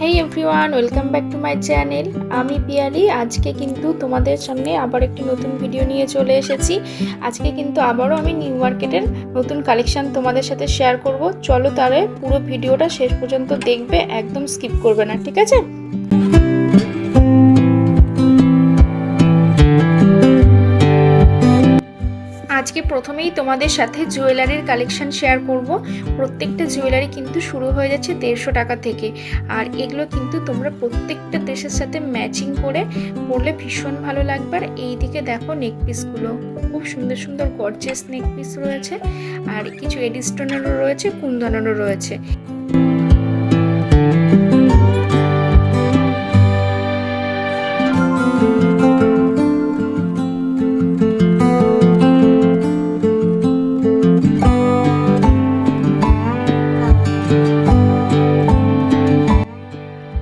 Hey everyone, welcome back to my channel. আমি পিয়ালি। আজকে কিন্তু তোমাদের সামনে আবার একটি নতুন ভিডিও নিয়ে চলে এসেছি। আজকে কিন্তু আবারও আমি নিউ মার্কেটের নতুন কালেকশান তোমাদের সাথে শেয়ার করব। চলো তাহলে পুরো ভিডিওটা শেষ পর্যন্ত দেখবে, একদম স্কিপ করবে না, ঠিক আছে? আজকে প্রথমেই তোমাদের সাথে জুয়েলারির কালেকশন শেয়ার করব। প্রত্যেকটা জুয়েলারি কিন্তু শুরু হয়ে যাচ্ছে 150 টাকা থেকে। আর এগুলো কিন্তু তোমরা প্রত্যেকটা ড্রেসের সাথে ম্যাচিং করে পরলে ভীষণ ভালো লাগবে। আর এইদিকে দেখো নেকপিসগুলো খুব সুন্দর সুন্দর গর্জিয়াস নেকপিস রয়েছে, আর কিছু এডি স্টোনেরও রয়েছে, কুন্দনেরও রয়েছে।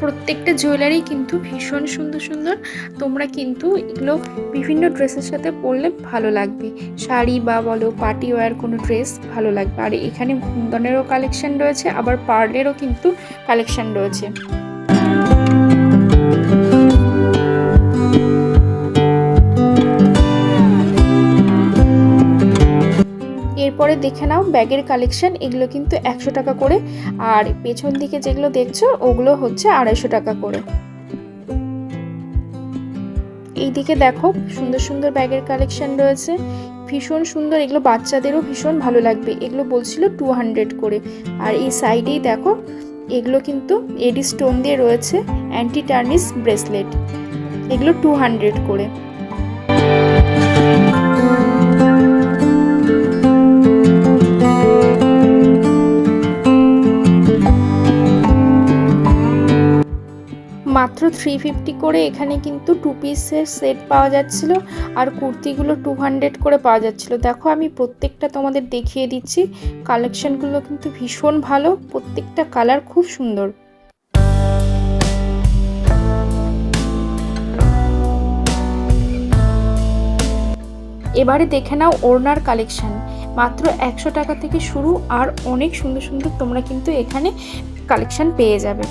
প্রত্যেকটা জুয়েলারি কিন্তু ভীষণ সুন্দর সুন্দর। তোমরা কিন্তু এগুলো বিভিন্ন ড্রেসের সাথে পরলে ভালো লাগবে, শাড়ি বা বলো পার্টি ওয়্যার কোনো ড্রেস ভালো লাগবে। আর এখানে কুন্দনেরও কালেকশন রয়েছে, আবার পার্লেরও কিন্তু কালেকশন রয়েছে। এরপরে দেখে নাও ব্যাগের কালেকশন। এগুলো কিন্তু 100 টাকা করে, আর পেছন দিকে যেগুলো দেখছো ওগুলো হচ্ছে 250 টাকা করে। এইদিকে দেখো সুন্দর সুন্দর ব্যাগের কালেকশন রয়েছে, ভীষণ সুন্দর। এগুলো বাচ্চাদেরও ভীষণ ভালো লাগবে। এগুলো বলছিল 200 করে। আর এই সাইডেই দেখো এগুলো কিন্তু এডি স্টোন দিয়ে রয়েছে, অ্যান্টি টার্নিশ ব্রেসলেট। এগুলো 200 করে। মাত্র 350 করে এখানে কিন্তু 2 পিসের সেট পাওয়া যাচ্ছিল, আর কুর্তিগুলো 200 করে পাওয়া যাচ্ছিল। দেখো আমি প্রত্যেকটা তোমাদের দেখিয়ে দিচ্ছি। কালেকশনগুলো কিন্তু ভীষণ ভালো, প্রত্যেকটা কালার খুব সুন্দর। এবারে দেখে নাও ওড়নার কালেকশন। মাত্র 100 টাকা থেকে শুরু, আর অনেক সুন্দর সুন্দর তোমরা কিন্তু এখানে কালেকশন পেয়ে যাবে।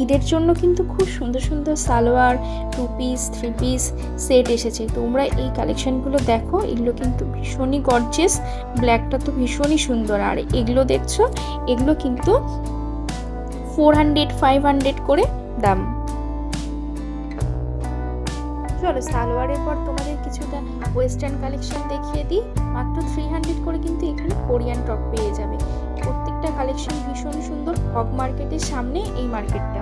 ঈদের জন্য কিন্তু খুব সুন্দর সুন্দর সালোয়ার, 2 পিস 3 পিস সেট এসেছে। তোমরা এই কালেকশনগুলো দেখো, এগুলো কিন্তু ভীষণই গর্জিয়াস। ব্ল্যাকটা তো ভীষণই সুন্দর। আর এগুলো দেখছো, এগুলো কিন্তু 400-500 করে দাম। চলো সালোয়ারের পর তোমাদের কিছুটা ওয়েস্টার্ন কালেকশন দেখিয়ে দিই। মাত্র 300 করে কিন্তু এখানে কোরিয়ান টপ পেয়ে যাবে। প্রত্যেকটা কালেকশন ভীষণ সুন্দর। হক মার্কেটের সামনে এই মার্কেটটা।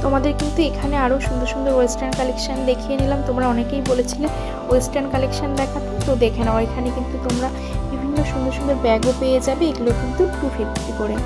তোমাদের কিন্তু এখানে আরও সুন্দর সুন্দর ওয়েস্টার্ন কালেকশন দেখিয়ে নিলাম। তোমরা অনেকেই বলেছিলে ওয়েস্টার্ন কালেকশন দেখাতে, তো দেখে নাও এখানে কিন্তু তোমরা বিভিন্ন সুন্দর সুন্দর ব্যাগও পেয়ে যাবে। এগুলো কিন্তু 250 করে।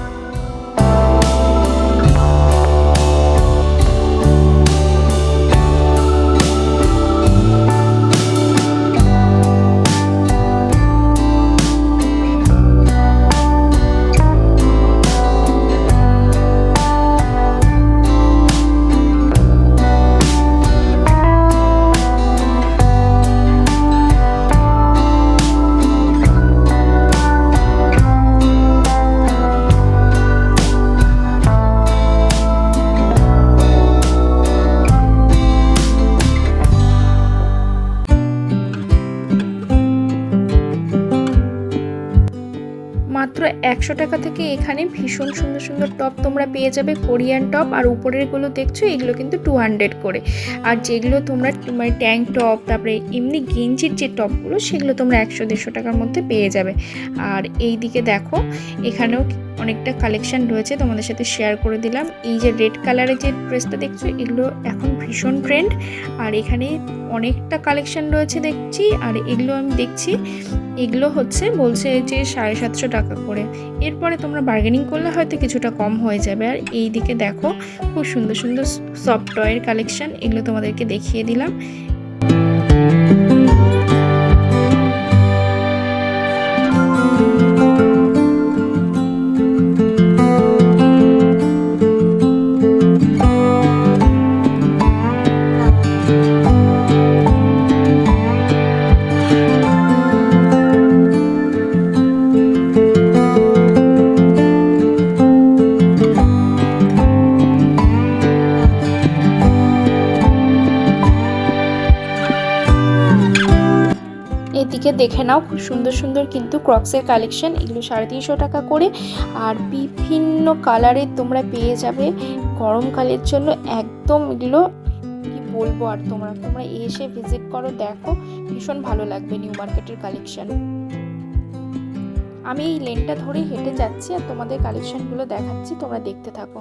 মাত্র 100 টাকা থেকে এখানে ভীষণ সুন্দর সুন্দর টপ তোমরা পেয়ে যাবে, কোরিয়ান টপ। আর উপরেরগুলো দেখছো এগুলো কিন্তু 200 করে। আর যেগুলো তোমরা মানে ট্যাঙ্ক টপ, তারপরে এমনি গেঞ্জির যে টপগুলো সেগুলো তোমরা 100-150 টাকার মধ্যে পেয়ে যাবে। আর এই দিকে দেখো এখানেও অনেকটা কালেকশন রয়েছে, তোমাদের সাথে শেয়ার করে দিলাম। এই যে রেড কালারের যে ড্রেসটা দেখছো, এগুলো এখন ভীষণ ট্রেন্ড। আর এখানে অনেকটা কালেকশন রয়েছে দেখছি। আর এগুলো আমি দেখছি, এগুলো হচ্ছে বলছে যে 750 টাকা করে। এরপরে তোমরা বার্গেনিং করলে হয়তো কিছুটা কম হয়ে যাবে। আর এই দিকে দেখো খুব সুন্দর সুন্দর সফট টয়ের কালেকশন, এগুলো তোমাদেরকে দেখিয়ে দিলাম। এদিকে দেখে নাও, খুব সুন্দর সুন্দর কিন্তু ক্রক্সের কালেকশন, এগুলো 350 টাকা করে। আর বিভিন্ন কালারের তোমরা পেয়ে যাবে গরমকালের জন্য একদম। এগুলো কি বলবো, আর তোমরা এসে ভিজিট করো, দেখো ভীষণ ভালো লাগবে নিউ মার্কেটের কালেকশন। আমি এই লেনটা ধরে হেঁটে যাচ্ছি আর তোমাদের কালেকশনগুলো দেখাচ্ছি, তোমরা দেখতে থাকো।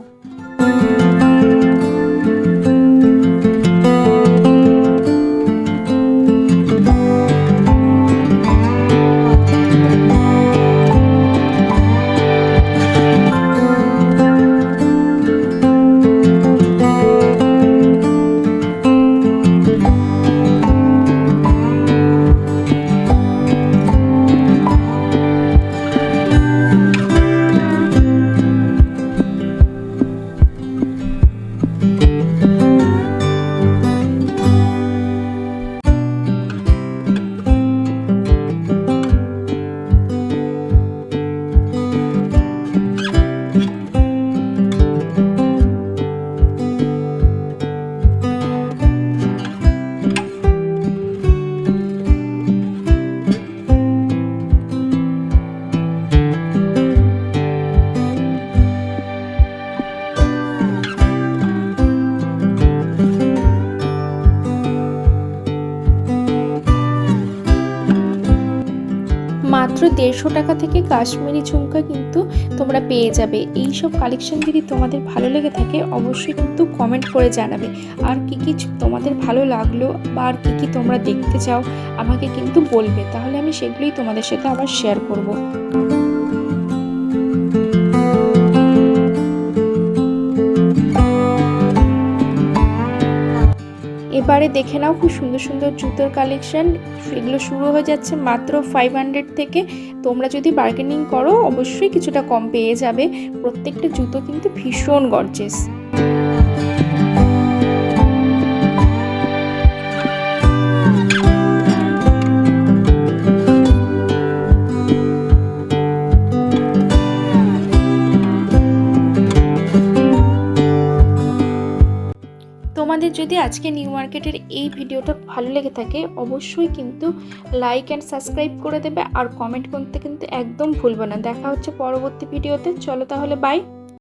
মাত্র 150 টাকা থেকে কাশ্মীরি ঝুমকা কিন্তু তোমরা পেয়ে যাবে। এই সব কালেকশন যদি তোমাদের ভালো লেগে থাকে অবশ্যই কিন্তু কমেন্ট করে জানাবে। আর কি কি তোমাদের ভালো লাগলো বা আর কি কি তোমরা দেখতে চাও আমাকে কিন্তু বলবে, তাহলে আমি সেগুলোই তোমাদের সাথে আবার শেয়ার করব। এবারে দেখে নাও খুব সুন্দর সুন্দর জুতোর কালেকশন, এগুলো শুরু হয়ে যাচ্ছে মাত্র 500 থেকে। তোমরা যদি বার্গেনিং করো অবশ্যই কিছুটা কম পেয়ে যাবে। প্রত্যেকটা জুতো কিন্তু ভীষণ গর্জিয়াস। তোমাদের যদি আজকে নিউ মার্কেটের এই ভিডিওটা ভালো লেগে থাকে অবশ্যই কিন্তু লাইক অ্যান্ড সাবস্ক্রাইব করে দেবে, আর কমেন্ট করতে কিন্তু একদম ভুলবে না। দেখা হচ্ছে পরবর্তী ভিডিওতে, চলো তাহলে বাই।